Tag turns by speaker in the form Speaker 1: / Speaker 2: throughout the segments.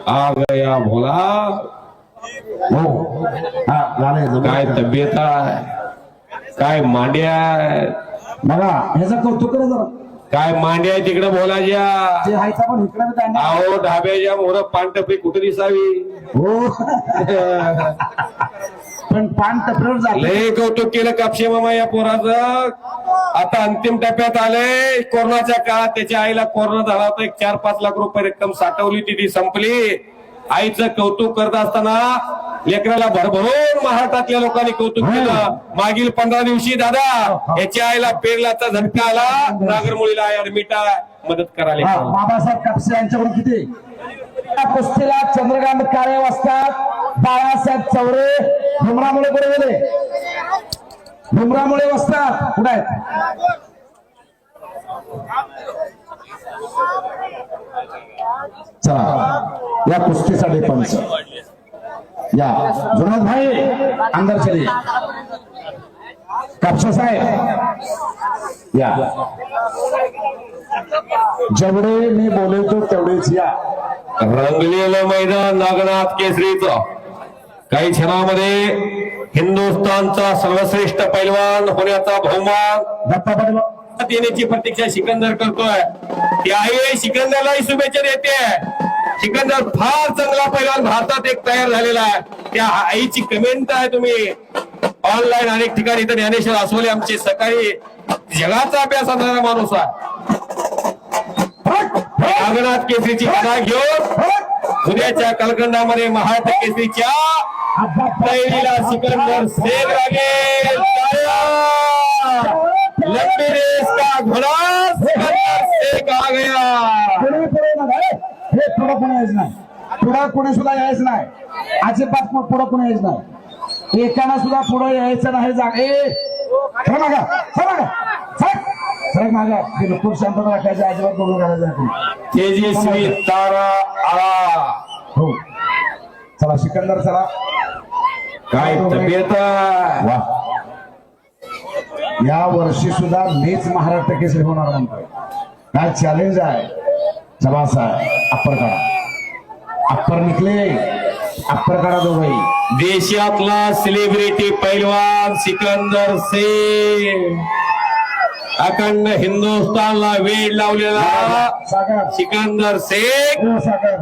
Speaker 1: आ गया भोला.
Speaker 2: हो हा झालंय.
Speaker 1: काय तब्येत आहे, काय मांड्या आहेत.
Speaker 2: बघा ह्याचं कौतुक करा जरा.
Speaker 1: काय मांड्या आहे तिकडे बोलायच्या.
Speaker 2: ते हायचा पण इकडे त्यांना
Speaker 1: अहो ढाब्याच्या मोर पानटपी कुठे दिसावी.
Speaker 2: हो पण पान टपरवर झालं.
Speaker 1: लय कौतुक केलं कापशे मामा या पोराचं. आता अंतिम टप्प्यात आलंय. कोरोनाच्या काळात त्याच्या आईला कोरोना झाला होता. 4-5 लाख रुपये रक्कम साठवली ती संपली. आईचं कौतुक करत असताना लेकराला भरभरून महाराष्ट्रातल्या लोकांनी कौतुक केलं. मागील 15 दिवशी दादा याच्या आईला पेरलाचा झटका आला. नागरमुळीला ऍडमिट मदत करायला.
Speaker 2: बाबासाहेब कापसे यांच्याकडून किती कुस्तीला चंद्रकांत काळे वसतात, बाळासाहेब चौरे भीमरामुळे पुढे गेले. भीमरामुळे वसतात कुठे आहेत. चला या कुस्तीसाठी पंच या जुनाद भाई अंदर चले. कापसा साहेब या. जेवढे मी बोलवतो तेवढेच या.
Speaker 1: रंगलेलं मैदान नागनाथ केसरीचं. काही क्षणामध्ये हिंदुस्थानचा सर्वश्रेष्ठ पैलवान होण्याचा बहुमान
Speaker 2: दत्ता पाटील
Speaker 1: देण्याची प्रतीक्षा सिकंदर करतोय. त्याही सिकंदरलाही शुभेच्छा देते. सिकंदर फार चांगला पैलवान भारतात एक तयार झालेला आहे. त्या आईची कमेंट आहे तुम्ही ऑनलाईन अनेक ठिकाणी. तर ज्ञानेश्वर आसोले आमचे सकाळी जगाचा अभ्यास असणारा माणूस आहे. नागनाथ केसरीची कथा घेऊन उद्याच्या कलकंडामध्ये महाराष्ट्र केसरीच्या तयारीला सिकंदर शेख लागेल. लंबी रेस का घोडा सिकंदर शेख आ गया.
Speaker 2: हे पुढं कोणी यायचं नाही. पुढं कोणी सुद्धा यायचं नाही. अजिबात पुढं कोणी यायचं नाही. एकाना सुद्धा पुढं यायचं नाही. बिलकुल शांतता राखायची. अजिबात बोलून घालायचं.
Speaker 1: तेजस्वी तारा आळा.
Speaker 2: हो चला सिकंदर चला.
Speaker 1: काय तब्येत आहे?
Speaker 2: वा या वर्षी सुद्धा मीच महाराष्ट्र केसरी होणार म्हणतोय. काय चॅलेंज आहे. चला अप्पर काढा. अप्पर निकले. अप्पर काढा दोघही.
Speaker 1: देशातला सेलिब्रिटी पैलवान सिकंदर शेख. अखंड हिंदुस्थानला वेळ लावलेला
Speaker 2: सागर
Speaker 1: सिकंदर शेख.
Speaker 2: सागर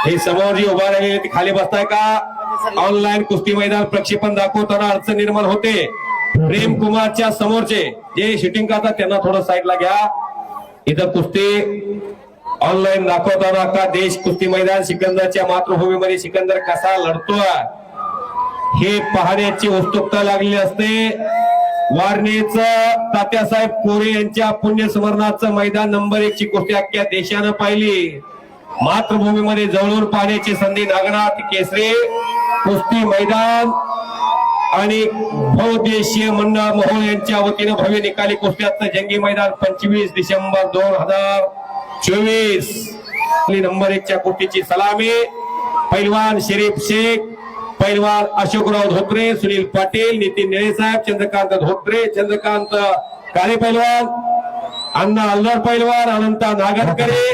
Speaker 1: हे समोर जी उभा राहिलेले ते खाली बसताय का. ऑनलाईन कुस्ती मैदान प्रक्षेपण दाखवताना अडचण निर्माण होते. प्रेम कुमारच्या समोरचे जे शूटिंग करतात त्यांना थोडं साईडला घ्या. इथं कुस्ती ऑनलाईन दाखवताना का देश कुस्ती मैदान सिकंदरच्या मातृभूमीमध्ये सिकंदर कसा लढतोय हे पाहण्याची उत्सुकता लागलेली असते. वारणेचं तात्यासाहेब कोरे यांच्या पुण्यस्मरणाचं मैदान नंबर 1 ची कुस्ती अख्ख्या देशानं पाहिली. मातृभूमीमध्ये जवळून पाहण्याची संधी नागनाथ केसरी कुस्ती मैदान आणि बहुदेशीय मंडळ मोहोळ यांच्या वतीनं भव्य निकाली कुस्त्याचं जंगी मैदान 25 डिसेंबर 2024. नंबर 1 च्या कुस्तीची सलामी पैलवान शरीफ शेख, पैलवान अशोकराव धोत्रे, सुनील पाटील, नितीन निळेसाहेब, चंद्रकांत धोत्रे, चंद्रकांत काळे पैलवान, अण्णा अल्लर पैलवान, अनंता नागरकरे,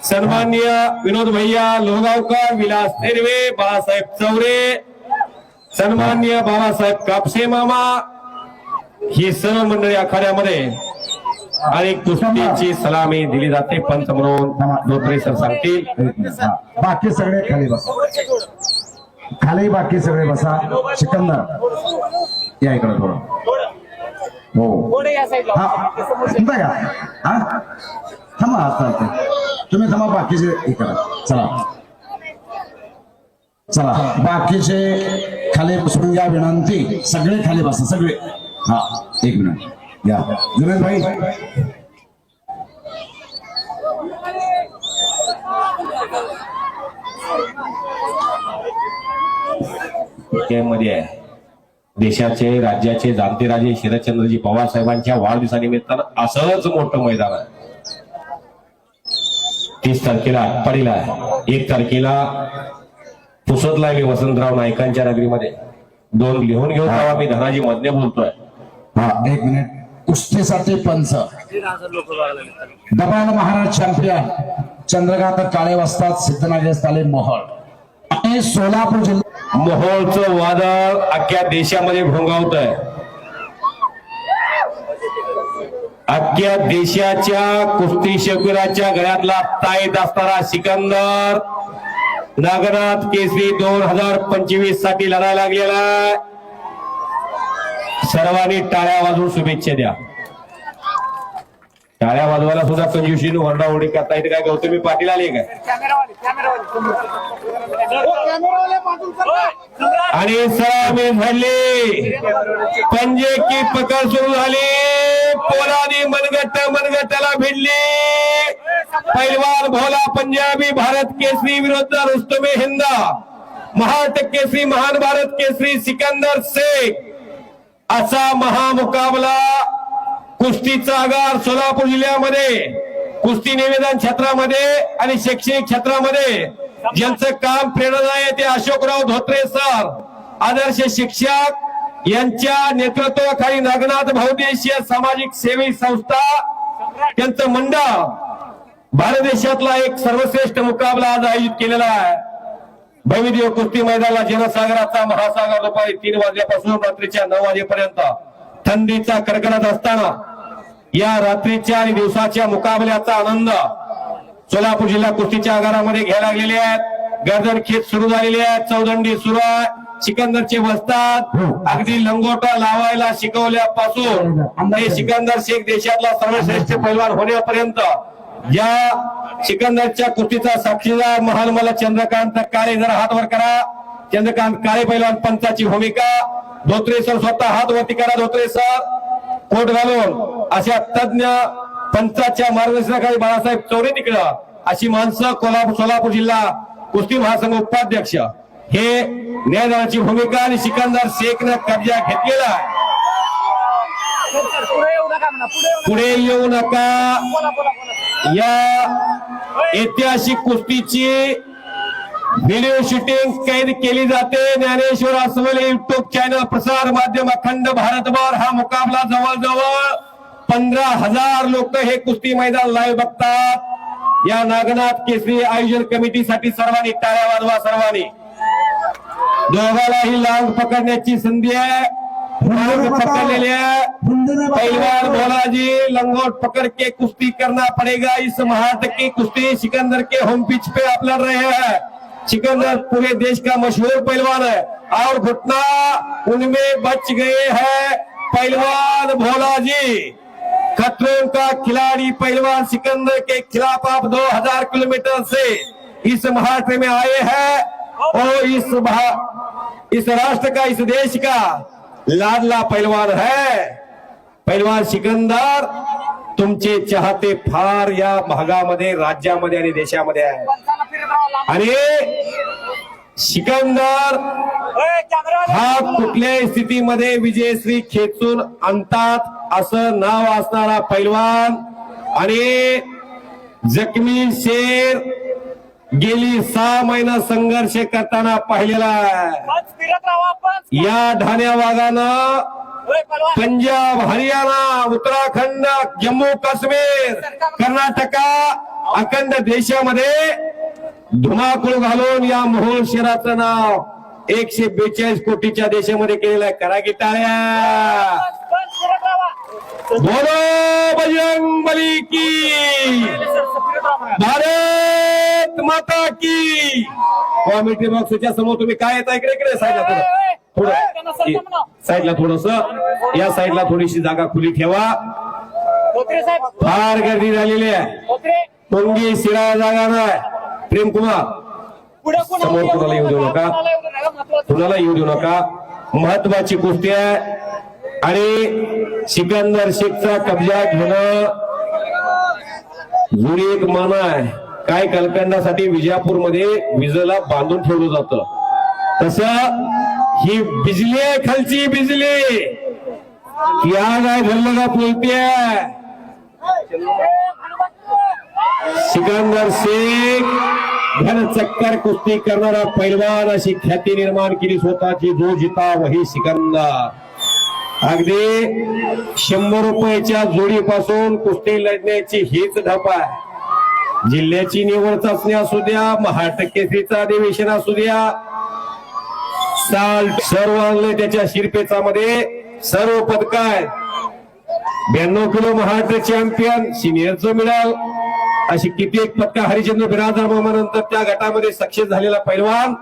Speaker 1: सन्माननीय विनोद भैया लोहगावकर, विलास नेरवे, बाळासाहेब चौरे, सन्माननीय बाबासाहेब कापसे मामा, ही सर्व मंडळी आखाड्यामध्ये आणि कुस्तीची सलामी दिली जाते. पंच म्हणून धोत्रे सर सांगतील.
Speaker 2: बाकी सगळे खाली बसा. खाली बाकी सगळे बसा. सिकंदर या इकडे थोडं. हो थांबा. तुम्ही थांबा. बाकीचे हे करा. चला चला बाकीचे खाली बसून घ्या. विनंती सगळे खाली बसा. सगळे. हा 1 मिनिट या. जुनेद भाई
Speaker 1: मध्ये आहे. देशाचे राज्याचे जाणते राजे शरदचंद्रजी पवार साहेबांच्या वाढदिवसानिमित्तानं असंच मोठं मैदान आहे. 30 तारखेला आटपाडीला आहे. 1 तारखेला पुसदला मी वसंतराव नाईकांच्या नगरीमध्ये. 2 लिहून घेऊन तेव्हा मी धनाजी मधने बोलतोय.
Speaker 2: हा 1 मिनिट. कुस्तीसाठी पंच दबाण महाराज चॅम्पियन चंद्रकांत काळे वस्तात सिद्धनागेश ताले मोहोळ आणि सोलापूर जिल्हा
Speaker 1: मोहोळचं वादळ अख्ख्या देशामध्ये घोंगावत आहे. अख्ख्या देशाच्या कुस्ती शौकीराच्या गळ्यातला ताईत असणारा सिकंदर नागनाथ केसरी 2025 साठी लढायला लागलेला आहे. सर्वांनी टाळ्या वाजवून शुभेच्छा द्या. टाळ्या वाजवायला सुद्धा कंजुशीने ओरडाओरडी करता येते काय? गौतमी पाटील आले काय? आणि सलामी झाली, पंजे की पकड सुरू झाली. पोलादी मनगट्टाला भिडली. पैलवान भोला पंजाबी भारत केसरी विरुद्ध रुस्तमे हिंद महाराष्ट्र केसरी महान भारत केसरी सिकंदर शेख असा महामुकाबला कुस्तीचा आगार सोलापूर जिल्ह्यामध्ये कुस्ती निवेदन क्षेत्रामध्ये आणि शैक्षणिक क्षेत्रामध्ये ज्यांचं काम प्रेरणादायी आहे ते अशोकराव धोत्रे सर आदर्श शिक्षक यांच्या नेतृत्वाखाली नागनाथ बहुउद्देशीय सामाजिक सेवी संस्था त्यांचं मंडळ भारत देशातला एक सर्वश्रेष्ठ मुकाबला आज आयोजित केलेला आहे. भव्यदेव कुस्ती मैदानाला जनसागराचा महासागर दुपारी 3 वाजल्यापासून रात्रीच्या 9 वाजेपर्यंत थंडीचा कडकडाट असताना या रात्रीच्या आणि दिवसाच्या मुकाबल्याचा आनंद सोलापूर जिल्हा कुस्तीच्या आगारामध्ये घ्यायला लागलेले आहेत. गर्दन खेच सुरू झालेली आहे, चौदंडी सुरू आहे. सिकंदरचे बसतात अगदी लंगोटा लावायला शिकवल्यापासून हे सिकंदर शेख देशातला सर्वश्रेष्ठ पैलवान होण्यापर्यंत या सिकंदरच्या कुस्तीचा साक्षीदार महान मला चंद्रकांत काळे. जरा हात वर करा. चंद्रकांत काळे पैलवान पंचाची भूमिका. धोत्रे सर स्वतः हात वरती करा. धोत्रे सर कोट घालून अशा तज्ञ पंचाच्या मार्गदर्शनाखाली बाळासाहेब चौरे तिकडं अशी माणसं सोलापूर जिल्हा कुस्ती महासंघ उपाध्यक्ष हे न्यायदानाची भूमिका आणि सिकंदर शेखनं कब्जा घेतलेला आहे. पुढे येऊ नका. या ऐतिहासिक कुस्तीची व्हिडिओ शूटिंग कैद केली जाते. ज्ञानेश्वर अस्वल युट्यूब चॅनल प्रसार माध्यम अखंड भारतभर हा मुकाबला जवळजवळ 15,000 लोक हे कुस्ती मैदान लाईव्ह बघतात. या नागनाथ केसरी आयोजन कमिटीसाठी सर्वांनी टाळ्या वाजवा. सर्वांनी दोघालाही लांग पकडण्याची संधी आहे. पकड़ले पहलवान भोला जी लंगोट पकड़ के कुश्ती करना पड़ेगा. इस महाराष्ट्र की कुश्ती सिकंदर के होम पिच पे आप लड़ रहे हैं. सिकंदर पूरे देश का मशहूर पहलवान है और घुटना उनमें बच गए हैं. पहलवान भोला जी खतरों का खिलाड़ी पहलवान सिकंदर के खिलाफ आप 2000 किलोमीटर से इस महाराष्ट्र में आए हैं और इस राष्ट्र का इस देश का लाडला पहलवान है. पहलवान सिकंदर तुमचे चाहते फार या भागामध्ये राज्यामध्ये आणि देशामध्ये आहे. आणि सिकंदर हा कुठल्याही स्थितीमध्ये विजयश्री खेचून आणतात असं नाव असणारा पैलवान आणि जखमी शेर गेली 6 महिना संघर्ष करताना पाहिलेला आहे. या ढाण्या वाघानं पंजाब, हरियाणा, उत्तराखंड, जम्मू काश्मीर, कर्नाटका अखंड देशामध्ये धुमाकूळ घालून या मोहोळ शहराचं नाव 142 कोटीच्या देशामध्ये केलेलं आहे. करा की टाळ्या. बोलो बजरंगबली की, भारत माता की. कॉमेडी बॉक्सच्या समोर तुम्ही काय येता इकडे इकडे साईडला थोडं साईडला थोडस या साईडला थोडीशी जागा खुली ठेवा. फार गर्दी झालेली आहे. पोंगी शिरा जागा नाही. प्रेम कुमार समोर कुणाला येऊ देऊ नका. कुणाला येऊ देऊ नका. महत्वाची कुस्ती आहे आणि सिकंदर शेखचा कब्जा घेणं जुनी एक मान आहे. काय कलकंडासाठी विजापूरमध्ये विजेला बांधून ठेवलं जातं तसं ही बिजली आहे. खालची बिजली या काय धरलं का बोलते. सिकंदर शेख घन चक्कर कुस्ती करणारा पैलवान अशी ख्याती निर्माण केली स्वतःची. जो जिता वही सिकंदर. अगदी 100 रुपयाच्या जोडीपासून कुस्ती लढण्याची हीच धप आहे. जिल्ह्याची निवड चाचणी असू द्या, महाटक्केचं अधिवेशन असू द्या, साल सर्व आणले त्याच्या शिरपेचामध्ये, सर्व पदक आहे. 92 किलो महाराष्ट्र चॅम्पियन, सिनियरचं मिळाल, अशी कित्येक पदक हरिचंद्र बिराजदार मामानंतर त्या गटामध्ये सक्सेस झालेला पैलवान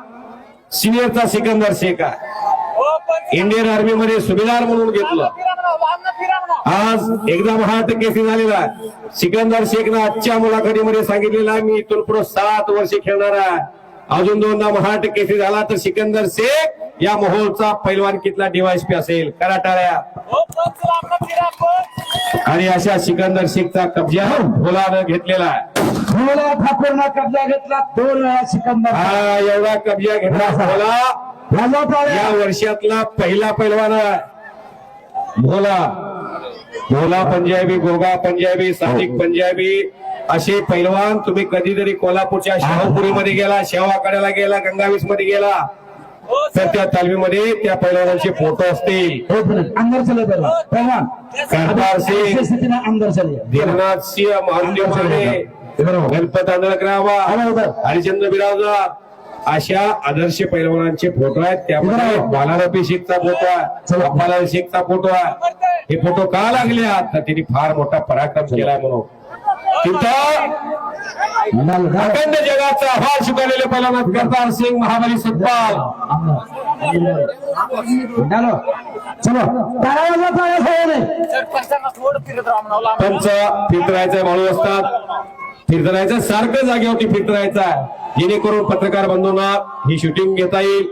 Speaker 1: सिनियरचा सिकंदर शेख आहे. इंडियन आर्मी मध्ये सुभेदार म्हणून घेतलं. आज एकदा महाटक्केसी झालेला आहे. सिकंदर शेखनं आजच्या मुलाखतीमध्ये सांगितलेलं आहे, मी इथून पुढे 7 वर्ष खेळणार आहे. अजून 2दा महाटक्केसी झाला तर सिकंदर शेख या मोहोळचा पैलवानकीतला डीवायएसपी असेल. करा टाळ्या. आणि अशा सिकंदर शेखचा कब्जा भोलानं घेतलेला आहे.
Speaker 2: भोला ठाकूरनं कब्जा घेतला 2 वेळा सिकंदर.
Speaker 1: हा एवढा कब्जा घेतला भोला या वर्षातला पहिला पैलवान आहे. भोला पंजाबी, गोगा पंजाबी, सादिक पंजाबी असे पैलवान तुम्ही कधीतरी कोल्हापूरच्या शाहूपुरीमध्ये गेला, शेवाकड्याला गेला, गंगावीस मध्ये गेला तर त्या तालमीमध्ये त्या पैलवानांचे फोटो असतील.
Speaker 2: अंदर चले पैलवान
Speaker 1: करतार सिंग,
Speaker 2: अंदर चले,
Speaker 1: धीरनाथ सिंह, मारुती माने, गणपत आंधळकरावा, हरिचंद्र बिराजदार अशा आदर्श पैलवानांचे फोटो आहेत. त्यामध्ये बालारपी शेखचा फोटो आहे, अप्पालाल शेखचा फोटो आहे. हे फोटो का लागले तर त्यांनी फार मोठा पराक्रम केलाय म्हणून. तिथं अखंड जगाचा आभार स्वीकारलेले पैलवान करतार सिंग, महाबली सतपाल. पंच फिरतरायचा म्हणून असतात, फिरतरायचं सारखं जागेवरती फिरतरायचं आहे, जेणेकरून पत्रकार बंधूंना ही शूटिंग घेता येईल.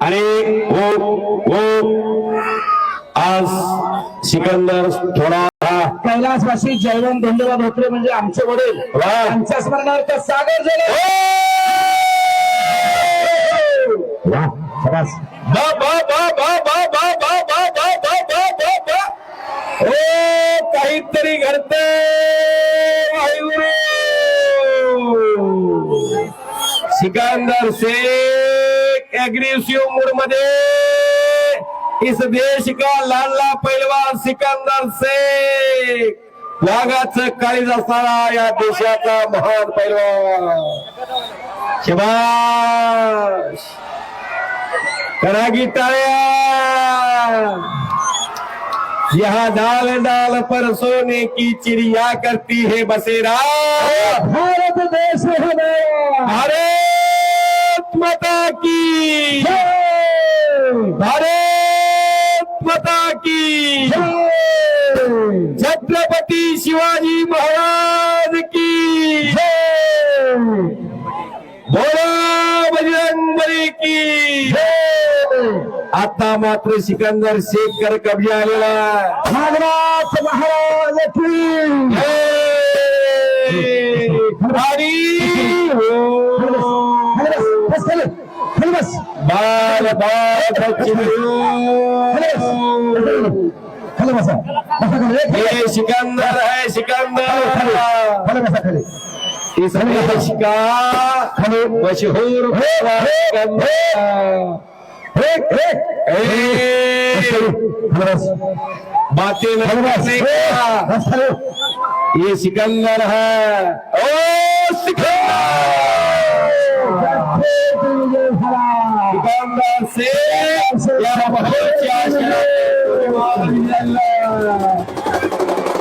Speaker 1: आणि आज सिकंदर थोडा
Speaker 2: कैलासवासी जयवंत धन्यवाद होते म्हणजे आमचे वडील त्यांच्या स्मरणार्थ सागर झाले.
Speaker 1: काहीतरी घडते. सिकंदर शेख एग्रेसिव्ह मूड मध्ये, इस देश का लाडला पैलवान सिकंदर शेख, वाघाचं काळीज असणारा या देशाचा महान पैलवान. शाबाश, करा की टाळ्या. यहाँ डाल डाल पर सोने की चिड़िया करती है बसेरा.
Speaker 2: भारत देश है मेरा,
Speaker 1: भारत माता की, भारत माता की, छत्रपती शिवाजी महाराज की, बोला बजरंगबली की. आता मात्र सिकंदर शेख कर कब्जा आलेला.
Speaker 2: नागराज महाराज की
Speaker 1: बाल ये सिकंदर है, सिकंदर इस देश का मशहूर बातें नहीं का ये सिकंदर है. ओ सिकंदर से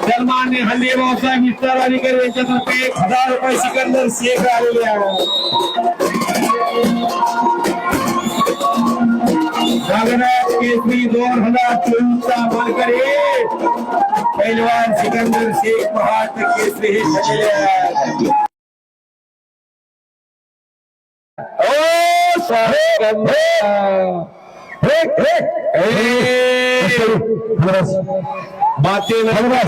Speaker 1: सलमान ने हल्ली भाऊसाहेब विस्तार अधिकारी यांच्यातर्फे 1000 रुपये सिकंदर शेख आलेले आहे. नागराज केसरी 2024 चा मानकरी पैलवान सिकंदर शेख महाराष्ट्र केसरी हे झालेले आहे. ओ सिकंदर बातें नहीं का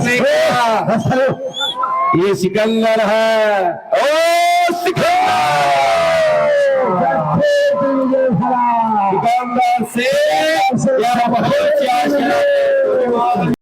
Speaker 1: ये सिकंदर है. ओ सिकंदर से